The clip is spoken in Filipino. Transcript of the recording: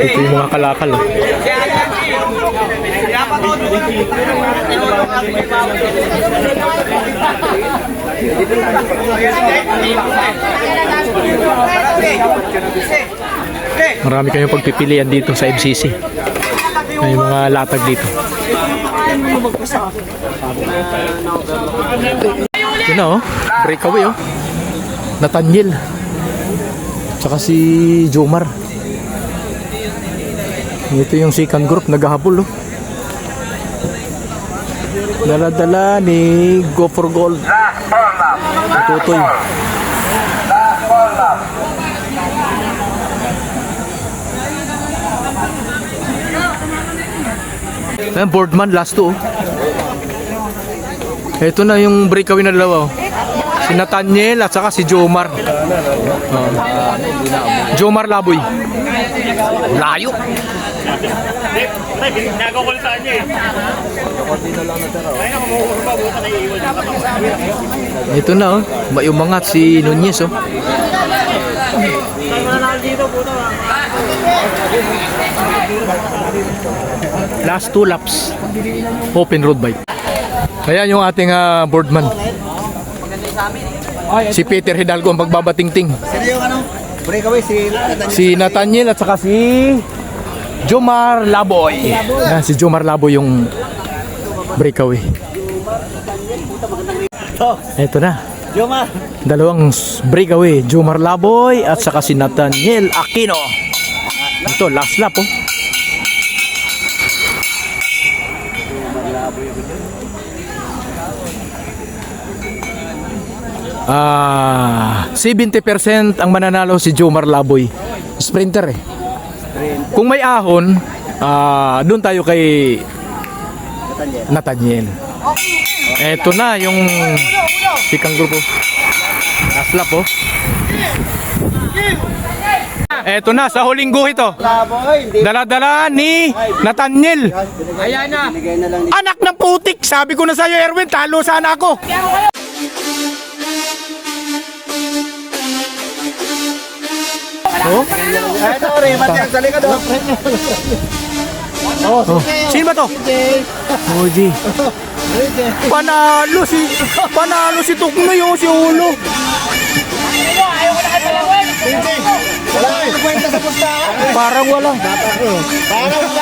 Ito yung mga kalakal. Oh. Marami kayong pagpipilian dito sa MCC. May mga latag dito. Ito na oh, breakaway oh. Nathaniel. Tsaka si Jomar. Ito yung second group, naghahabol oh. Dala-dala ni Go for Gold. Tutoy. Ayan, Boardman, last two. Ito na yung breakaway na dalawa. Si Nathaniel at saka si Jomar. Jomar Laboy. Layo. Ito na oh. Mayumangat si Nunez oh. Last two laps. Open road bike. Ayan yung ating boardman. Si Peter Hidalgo ang pagbabatingting. Si Nathaniel at saka si Jomar Laboy. Ayan, si Jomar Laboy yung breakaway. Ito na. Dalawang breakaway. Jomar Laboy at saka si Nathaniel Aquino. Ito, last lap oh. 70% ang mananalo si Jomar Laboy. Sprinter eh. Kung may ahon, doon tayo kay Nathaniel. Eto na yung sikang grupo. Last lap oh. Eto na sa huling guhit oh. Dala-dala ni Nathaniel. Ayan na. Anak ng putik, sabi ko na sa'yo Erwin, talo sana ako. Oh? Ito, Remat yan sa likod. Oh. Sino ba to? Oji. Panalo si Tuknoy oh, si Ulo. Ayaw ko na kayo talawan. Wala kayo kwenta sa pusta. Parang wala. Parang wala